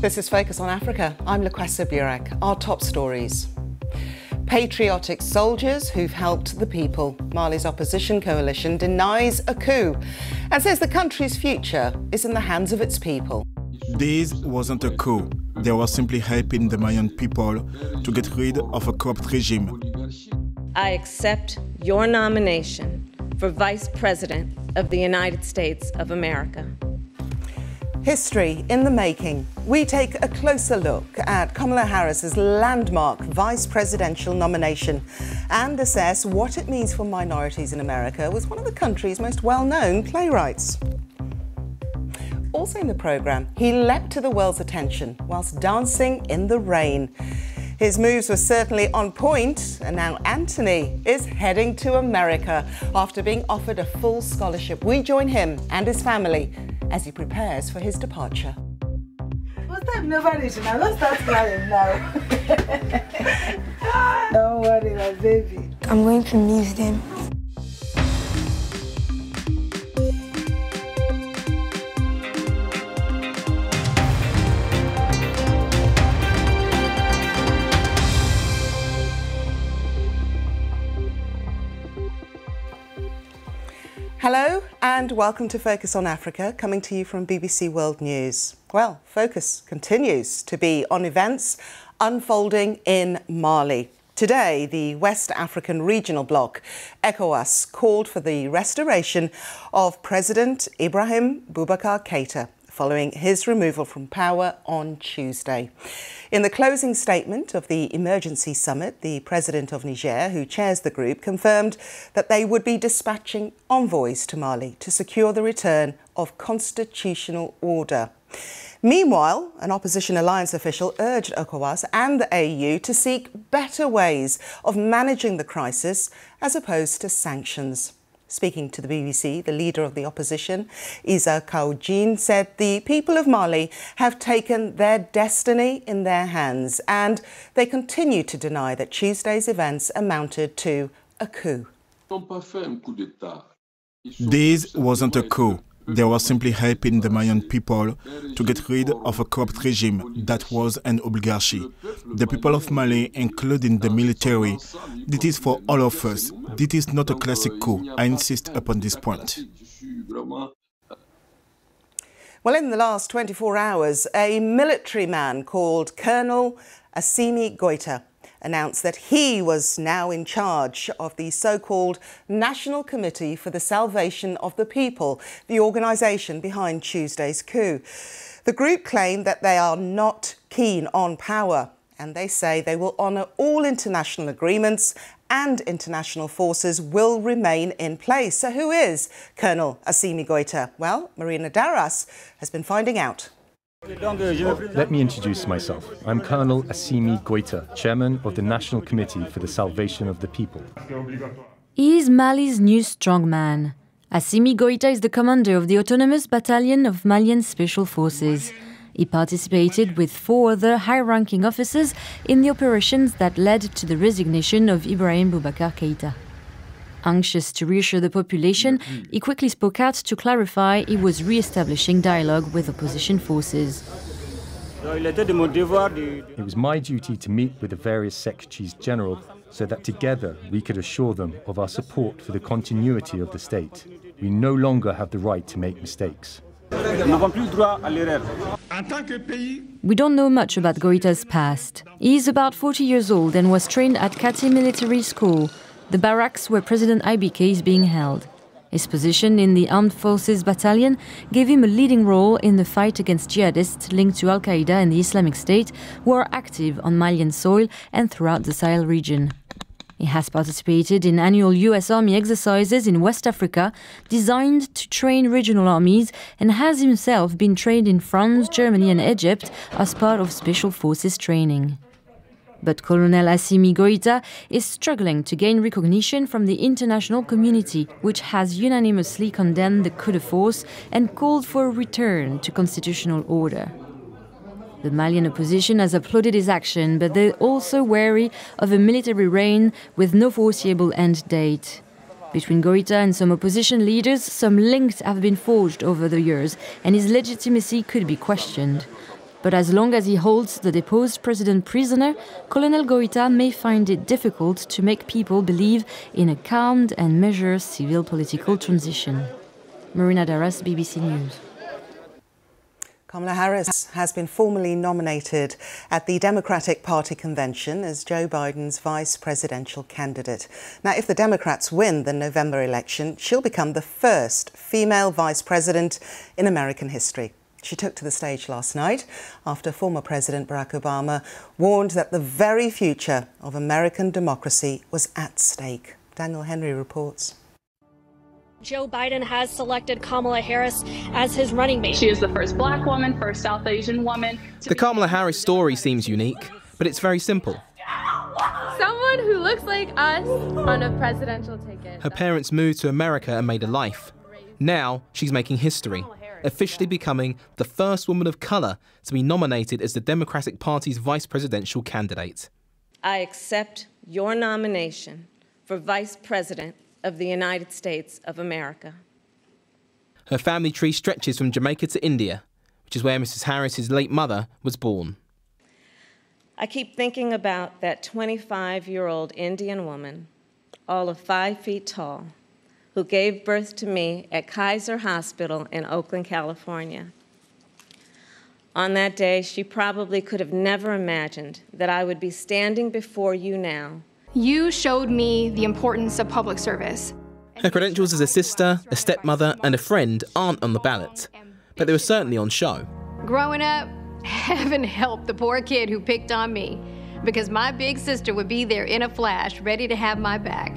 This is Focus on Africa. I'm Lukwesa Burek. Our top stories. Patriotic soldiers who've helped the people. Mali's opposition coalition denies a coup and says the country's future is in the hands of its people. This wasn't a coup. They were simply helping the Malian people to get rid of a corrupt regime. I accept your nomination for Vice President of the United States of America. History in the making. We take a closer look at Kamala Harris's landmark vice presidential nomination and assess what it means for minorities in America with one of the country's most well-known playwrights. Also in the programme, he leapt to the world's attention whilst dancing in the rain. His moves were certainly on point, and now Anthony is heading to America after being offered a full scholarship. We join him and his family as he prepares for his departure. What's that? Nobody should now. Don't start crying now. Don't worry, my baby. I'm going to miss them. Hello and welcome to Focus on Africa, coming to you from BBC World News. Well, focus continues to be on events unfolding in Mali. Today, the West African Regional Bloc, ECOWAS, called for the restoration of President Ibrahim Boubacar Keïta, following his removal from power on Tuesday. In the closing statement of the emergency summit, the president of Niger, who chairs the group, confirmed that they would be dispatching envoys to Mali to secure the return of constitutional order. Meanwhile, an opposition alliance official urged ECOWAS and the AU to seek better ways of managing the crisis as opposed to sanctions. Speaking to the BBC, the leader of the opposition, Issa Kaoudjine, said the people of Mali have taken their destiny in their hands and they continue to deny that Tuesday's events amounted to a coup. This wasn't a coup. They were simply helping the Malian people to get rid of a corrupt regime that was an oligarchy. The people of Mali, including the military, this is for all of us. This is not a classic coup. I insist upon this point. Well, in the last 24 hours, a military man called Colonel Asimi Goethe announced that he was now in charge of the so-called National Committee for the Salvation of the People, the organisation behind Tuesday's coup. The group claimed that they are not keen on power, and they say they will honour all international agreements and international forces will remain in place. So who is Colonel Asimi Goethe? Well, Marina Darras has been finding out. Let me introduce myself. I'm Colonel Asimi Goethe, Chairman of the National Committee for the Salvation of the People. He is Mali's new strongman. Asimi Goethe is the commander of the Autonomous Battalion of Malian Special Forces. He participated with 4 other high-ranking officers in the operations that led to the resignation of Ibrahim Boubacar Keïta. Anxious to reassure the population, he quickly spoke out to clarify he was re-establishing dialogue with opposition forces. It was my duty to meet with the various Secretaries General so that together we could assure them of our support for the continuity of the state. We no longer have the right to make mistakes. We don't know much about Goethe's past. He is about 40 years old and was trained at Kati Military School, the barracks where President IBK is being held. His position in the Armed Forces Battalion gave him a leading role in the fight against jihadists linked to Al-Qaeda and the Islamic State, who are active on Malian soil and throughout the Sahel region. He has participated in annual US Army exercises in West Africa designed to train regional armies and has himself been trained in France, Germany and Egypt as part of Special Forces training. But Colonel Asimi Goethe is struggling to gain recognition from the international community, which has unanimously condemned the coup de force and called for a return to constitutional order. The Malian opposition has applauded his action, but they're also wary of a military reign with no foreseeable end date. Between Goethe and some opposition leaders, some links have been forged over the years, and his legitimacy could be questioned. But as long as he holds the deposed president prisoner, Colonel Goethe may find it difficult to make people believe in a calm and measured civil political transition. Marina Darras, BBC News. Kamala Harris has been formally nominated at the Democratic Party convention as Joe Biden's vice presidential candidate. Now, if the Democrats win the November election, she'll become the first female vice president in American history. She took to the stage last night after former President Barack Obama warned that the very future of American democracy was at stake. Daniel Henry reports. Joe Biden has selected Kamala Harris as his running mate. She is the first black woman, first South Asian woman. The Kamala Harris story seems unique, but it's very simple. Someone who looks like us on a presidential ticket. Her parents moved to America and made a life. Now she's making history, officially becoming the first woman of color to be nominated as the Democratic Party's vice presidential candidate. I accept your nomination for vice president of the United States of America. Her family tree stretches from Jamaica to India, which is where Mrs. Harris's late mother was born. I keep thinking about that 25-year-old Indian woman, all of 5 feet tall, who gave birth to me at Kaiser Hospital in Oakland, California. On that day, she probably could have never imagined that I would be standing before you now. You showed me the importance of public service. Her credentials as a sister, a stepmother, and a friend aren't on the ballot, but they were certainly on show. Growing up, heaven help the poor kid who picked on me, because my big sister would be there in a flash, ready to have my back.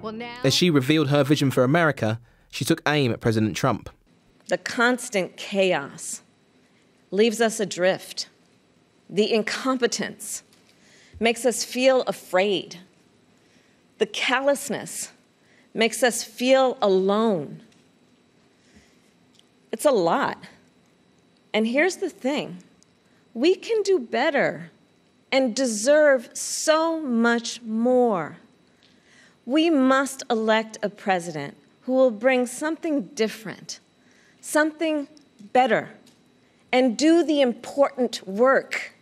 Well, now, as she revealed her vision for America, she took aim at President Trump. The constant chaos leaves us adrift. The incompetence makes us feel afraid. The callousness makes us feel alone. It's a lot. And here's the thing. We can do better and deserve so much more. We must elect a president who will bring something different, something better, and do the important work.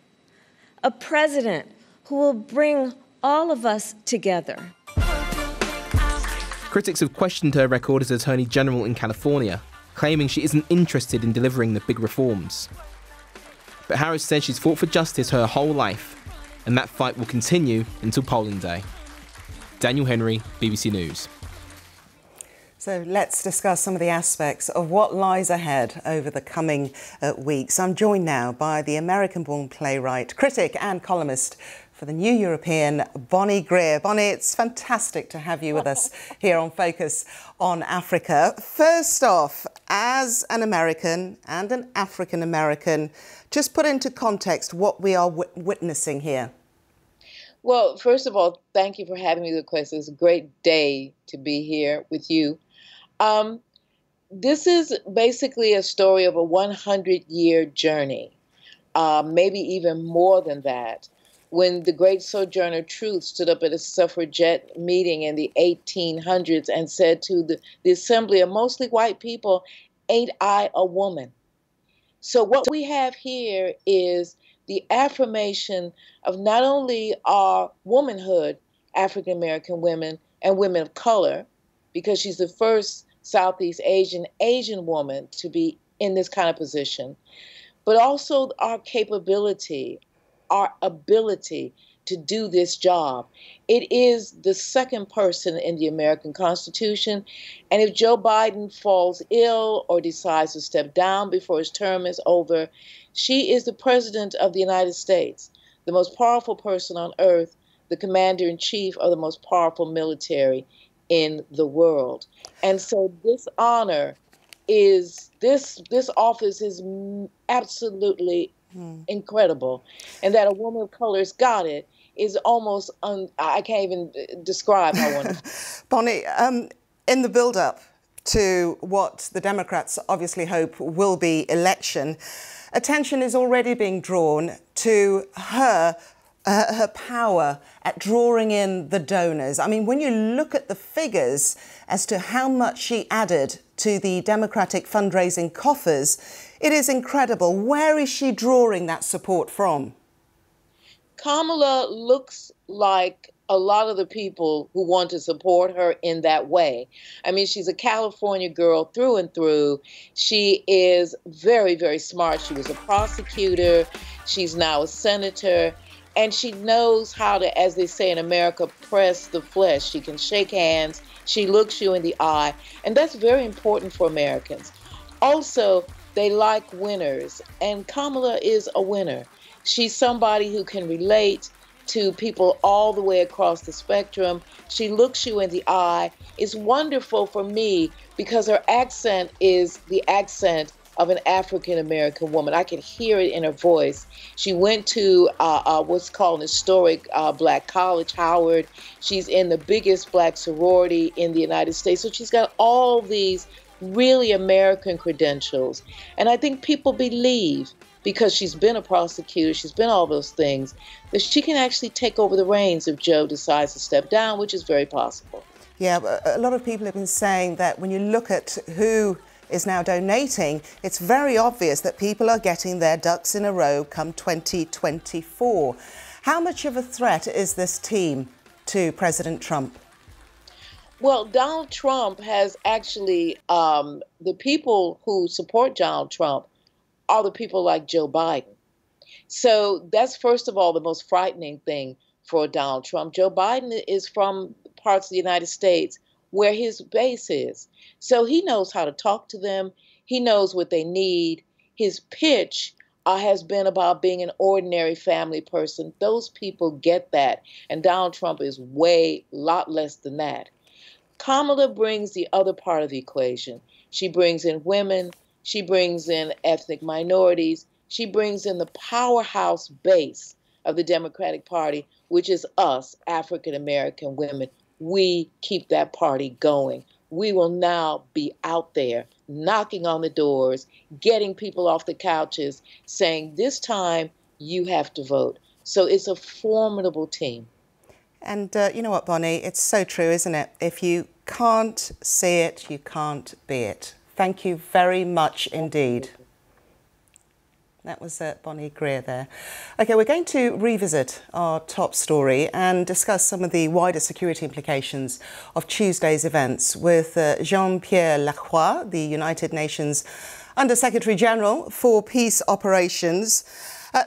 A president who will bring all of us together. Critics have questioned her record as Attorney General in California, claiming she isn't interested in delivering the big reforms. But Harris says she's fought for justice her whole life, and that fight will continue until polling day. Daniel Henry, BBC News. So let's discuss some of the aspects of what lies ahead over the coming weeks. I'm joined now by the American-born playwright, critic and columnist for the New European, Bonnie Greer. Bonnie, it's fantastic to have you with us here on Focus on Africa. First off, as an American and an African-American, just put into context what we are witnessing here. Well, first of all, thank you for having me, Quest. It's a great day to be here with you. This is basically a story of a 100-year journey, maybe even more than that. When the great Sojourner Truth stood up at a suffragette meeting in the 1800s and said to the assembly of mostly white people, "Ain't I a woman?" So what we have here is the affirmation of not only our womanhood, African American women and women of color, because she's the first Southeast Asian woman to be in this kind of position, but also our capability, our ability to do this job. It is the second person in the American Constitution, and if Joe Biden falls ill or decides to step down before his term is over, she is the President of the United States, the most powerful person on earth, the Commander-in-Chief of the most powerful military in the world. And so this honor is, this office is absolutely incredible. And that a woman of color has got it is almost, I can't even describe how wonderful. Bonnie, in the build-up to what the Democrats obviously hope will be election, attention is already being drawn to her power at drawing in the donors. I mean, when you look at the figures as to how much she added to the Democratic fundraising coffers. It is incredible. Where is she drawing that support from? Kamala looks like a lot of the people who want to support her in that way. I mean, she's a California girl through and through. She is very, very smart. She was a prosecutor. She's now a senator. And she knows how to, as they say in America, press the flesh. She can shake hands. She looks you in the eye. And that's very important for Americans. Also, they like winners. And Kamala is a winner. She's somebody who can relate to people all the way across the spectrum. She looks you in the eye. It's wonderful for me because her accent is the accent of an African-American woman. I can hear it in her voice. She went to what's called an historic black college, Howard. She's in the biggest black sorority in the United States. So she's got all these really American credentials. And I think people believe, because she's been a prosecutor, she's been all those things, that she can actually take over the reins if Joe decides to step down, which is very possible. Yeah, but a lot of people have been saying that when you look at who is now donating, it's very obvious that people are getting their ducks in a row come 2024. How much of a threat is this team to President Trump? Well, Donald Trump has actually, the people who support Donald Trump are the people like Joe Biden. So that's, first of all, the most frightening thing for Donald Trump. Joe Biden is from parts of the United States where his base is. So he knows how to talk to them. He knows what they need. His pitch has been about being an ordinary family person. Those people get that. And Donald Trump is lot less than that. Kamala brings the other part of the equation. She brings in women. She brings in ethnic minorities. She brings in the powerhouse base of the Democratic Party, which is us, African-American women. We keep that party going. We will now be out there knocking on the doors, getting people off the couches, saying, this time you have to vote. So it's a formidable team. And you know what, Bonnie? It's so true, isn't it? If you can't see it, you can't be it. Thank you very much indeed. That was Bonnie Greer there. OK, we're going to revisit our top story and discuss some of the wider security implications of Tuesday's events with Jean-Pierre Lacroix, the United Nations Under-Secretary General for Peace Operations.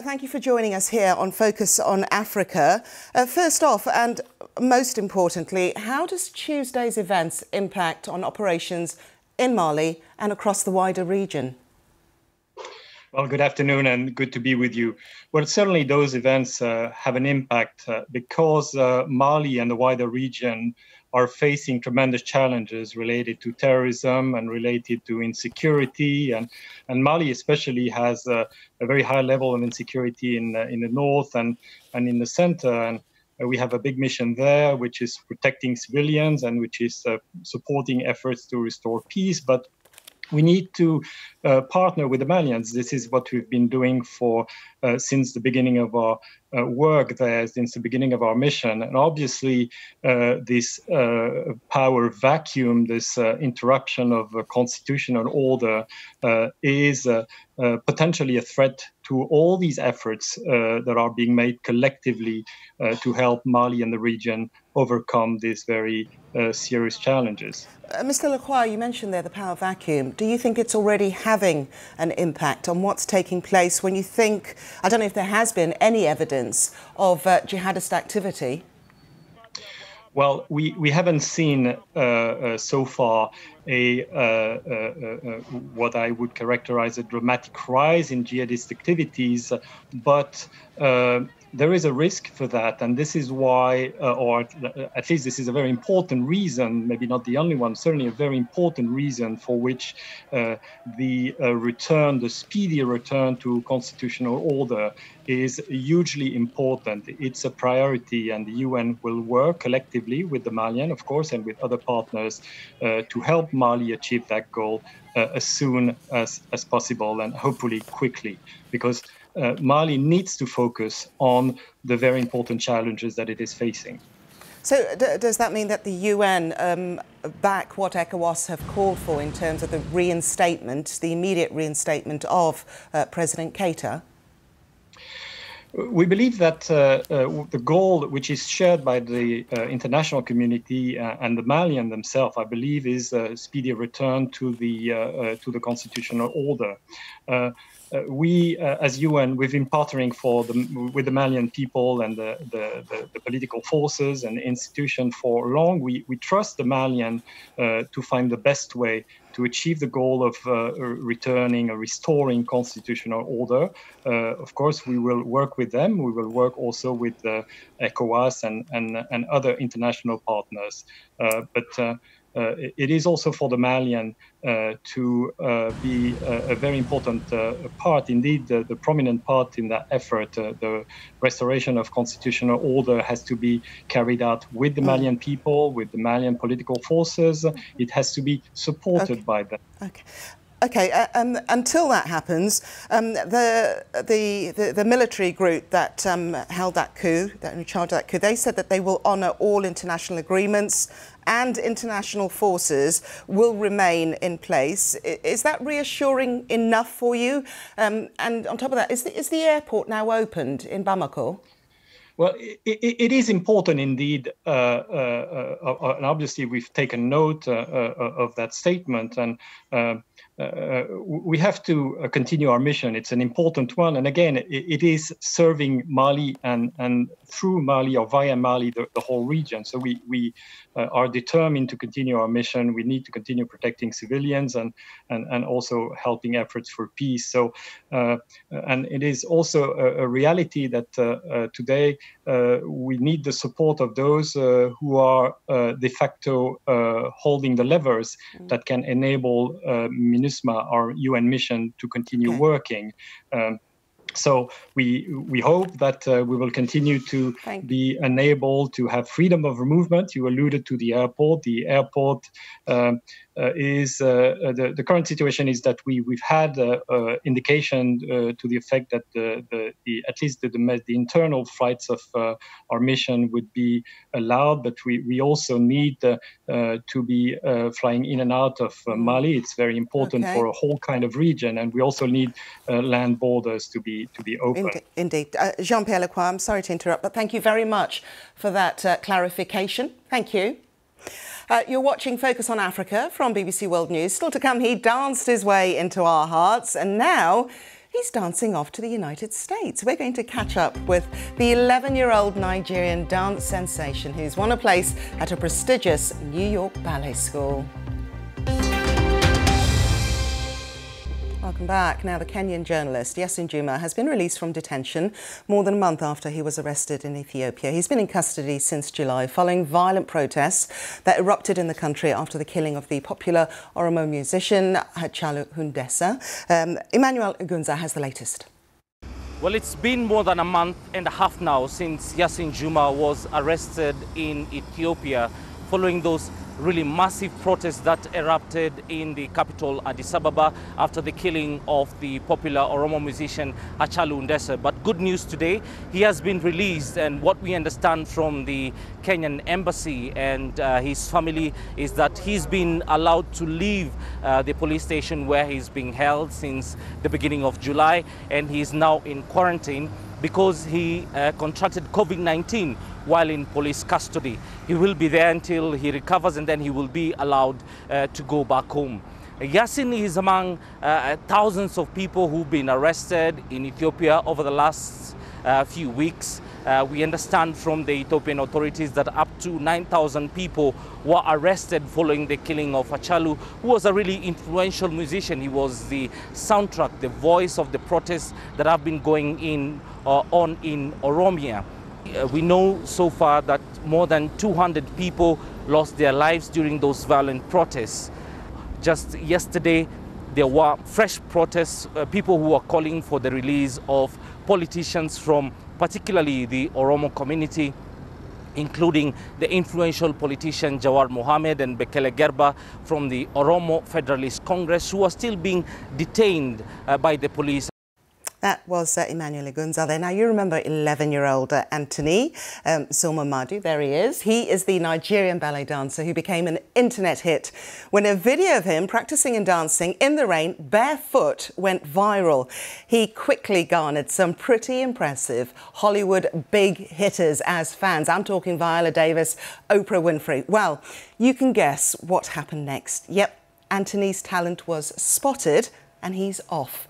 Thank you for joining us here on Focus on Africa. First off, and most importantly, how does Tuesday's events impact on operations in Mali and across the wider region? Well, good afternoon and good to be with you. Well, certainly those events have an impact because Mali and the wider region are facing tremendous challenges related to terrorism and related to insecurity. And Mali especially has a very high level of insecurity in the north and in the center. And we have a big mission there, which is protecting civilians and which is supporting efforts to restore peace. But we need to partner with the Malians. This is what we've been doing for since the beginning of our work there, since the beginning of our mission. And obviously, this power vacuum, this interruption of constitutional order is potentially a threat to all these efforts that are being made collectively to help Mali and the region overcome these very serious challenges. Mr. Lacroix, you mentioned there the power vacuum. Do you think it's already having an impact on what's taking place when you think, I don't know if there has been any evidence of jihadist activity? Well, we haven't seen so far what I would characterize a dramatic rise in jihadist activities, but there is a risk for that, and this is why, or at least this is a very important reason, maybe not the only one, certainly a very important reason for which the speedy return to constitutional order is hugely important. It's a priority, and the UN will work collectively with the Malian, of course, and with other partners to help Mali achieve that goal as soon as possible and hopefully quickly, because Mali needs to focus on the very important challenges that it is facing. So does that mean that the UN back what ECOWAS have called for in terms of the reinstatement, the immediate reinstatement of President Keita? We believe that the goal, which is shared by the international community and the Malian themselves, I believe, is a speedy return to the constitutional order. We, as UN, we've been partnering with the Malian people and the political forces and institutions for long. We trust the Malian to find the best way to achieve the goal of returning or restoring constitutional order. Of course, we will work with them. We will work also with ECOWAS and other international partners. But it is also for the Malian to be a very important part, indeed the prominent part in that effort. The restoration of constitutional order has to be carried out with the Malian people, with the Malian political forces. It has to be supported by them. Okay, until that happens, the military group that held that coup, that in charge of that coup, they said that they will honour all international agreements and international forces will remain in place. Is that reassuring enough for you? And on top of that, is the airport now opened in Bamako? Well, it is important indeed, and obviously we've taken note of that statement, and we have to continue our mission. It's an important one, and again, it is serving Mali and through Mali or via Mali the whole region. So we are determined to continue our mission. We need to continue protecting civilians and also helping efforts for peace. So and it is also a reality that today we need the support of those who are de facto holding the levers that can enable MINUSMA, our UN mission, to continue working. So we hope that we will continue to be enabled to have freedom of movement. You alluded to the airport. The airport is the current situation is that we've had indication to the effect that at least the internal flights of our mission would be allowed, but we also need to be flying in and out of Mali. It's very important for a whole kind of region, and we also need land borders to be open. Indeed. Jean-Pierre Lacroix, I'm sorry to interrupt, but thank you very much for that clarification. Thank you. You're watching Focus on Africa from BBC World News. Still to come, he danced his way into our hearts, and now he's dancing off to the United States. We're going to catch up with the 11-year-old Nigerian dance sensation who's won a place at a prestigious New York ballet school. Welcome back. Now, the Kenyan journalist Yasin Juma has been released from detention more than a month after he was arrested in Ethiopia. He's been in custody since July following violent protests that erupted in the country after the killing of the popular Oromo musician Hachalu Hundessa. Emmanuel Ugunza has the latest. Well, it's been more than a month and a half now since Yasin Juma was arrested in Ethiopia following those really massive protests that erupted in the capital Addis Ababa after the killing of the popular Oromo musician Hachalu Hundessa. But good news today, he has been released, and what we understand from the Kenyan embassy and his family is that he's been allowed to leave the police station where he's being held since the beginning of July, and he's now in quarantine because he contracted COVID-19 while in police custody. He will be there until he recovers, and then he will be allowed to go back home. Yasin is among thousands of people who've been arrested in Ethiopia over the last few weeks. We understand from the Ethiopian authorities that up to 9,000 people were arrested following the killing of Hachalu, who was a really influential musician. He was the soundtrack, the voice of the protests that have been going on in Oromia. We know so far that more than 200 people lost their lives during those violent protests. Just yesterday, there were fresh protests, people who are calling for the release of politicians from particularly the Oromo community, including the influential politician Jawar Mohammed and Bekele Gerba from the Oromo Federalist Congress, who are still being detained by the police. That was Emmanuel Igunza there. Now, you remember 11-year-old Anthony Somamadu. There he is. He is the Nigerian ballet dancer who became an internet hit when a video of him practicing and dancing in the rain barefoot went viral. He quickly garnered some pretty impressive Hollywood big hitters as fans. I'm talking Viola Davis, Oprah Winfrey. Well, you can guess what happened next. Yep, Anthony's talent was spotted and he's off.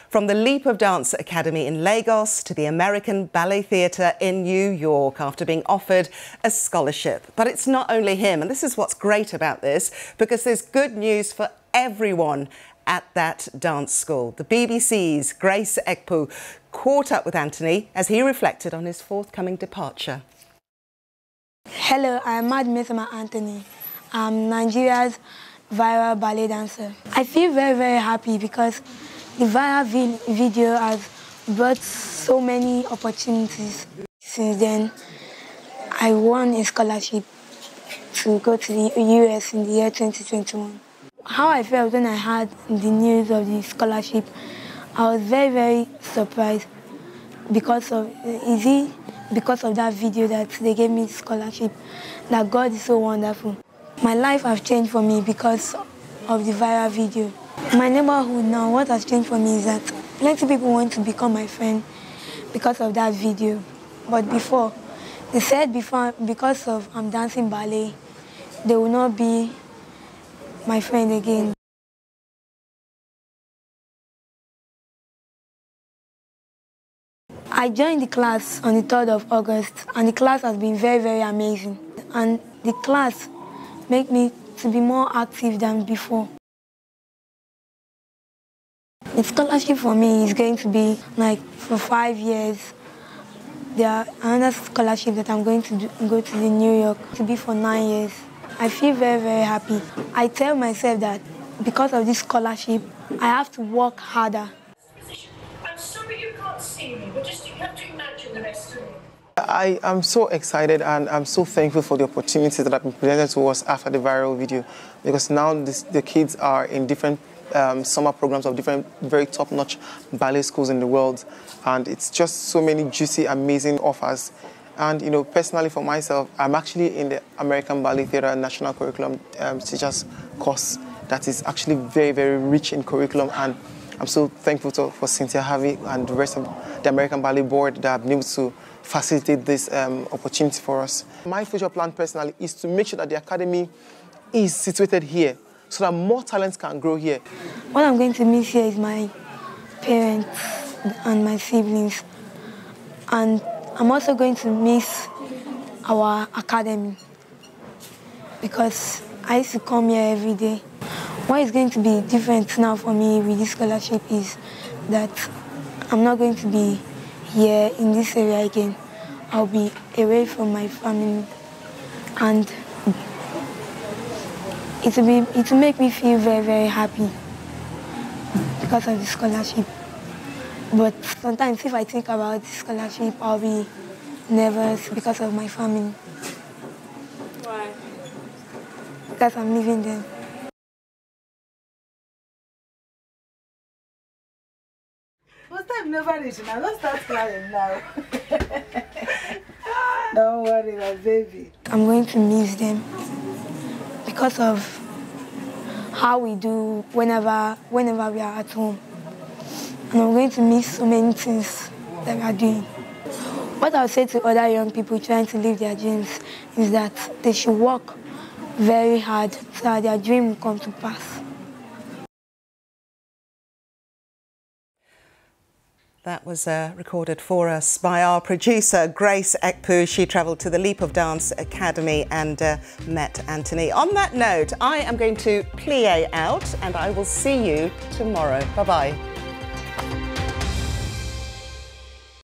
From the Leap of Dance Academy in Lagos to the American Ballet Theatre in New York after being offered a scholarship. But it's not only him, and this is what's great about this, because there's good news for everyone at that dance school. The BBC's Grace Ekpu caught up with Anthony as he reflected on his forthcoming departure. Hello, I'm Madmesama Anthony. I'm Nigeria's viral ballet dancer. I feel very, very happy because the viral video has brought so many opportunities. Since then, I won a scholarship to go to the US in the year 2021. How I felt when I heard the news of the scholarship, I was very, very surprised because of that video that they gave me the scholarship, that God is so wonderful. My life has changed for me because of the viral video. My neighborhood now, what has changed for me is that plenty of people want to become my friend because of that video. But before, they said because of I'm dancing ballet, they will not be my friend again. I joined the class on the 3rd of August, and the class has been very, very amazing. And the class made me to be more active than before. The scholarship for me is going to be like for 5 years. There are another scholarship that I'm going to go to New York to be for 9 years. I feel very, very happy. I tell myself that because of this scholarship, I have to work harder. I'm sorry you can't see me, but just you have to imagine the rest of me. I am so excited and I'm so thankful for the opportunities that have been presented to us after the viral video, because now the kids are in different summer programs of different very top-notch ballet schools in the world, and it's just so many juicy, amazing offers. And personally for myself, I'm actually in the American Ballet Theatre National Curriculum Teachers course that is actually very, very rich in curriculum, and I'm so thankful for Cynthia Harvey and the rest of the American Ballet Board that have been able to facilitate this opportunity for us. My future plan personally is to make sure that the academy is situated here so that more talents can grow here. What I'm going to miss here is my parents and my siblings. And I'm also going to miss our academy because I used to come here every day. What is going to be different now for me with this scholarship is that I'm not going to be here in this area again. I'll be away from my family, and it will make me feel very, very happy because of the scholarship. But sometimes if I think about the scholarship, I'll be nervous because of my family. Why? Because I'm leaving them. What's that nobody now? Don't start crying now. Don't worry, my baby. I'm going to miss them because of how we do whenever we are at home. And I'm going to miss so many things that we are doing. What I'll say to other young people trying to live their dreams is that they should work very hard so that their dream will come to pass. That was recorded for us by our producer, Grace Ekpu. She travelled to the Leap of Dance Academy and met Anthony. On that note, I am going to plie out and I will see you tomorrow. Bye-bye.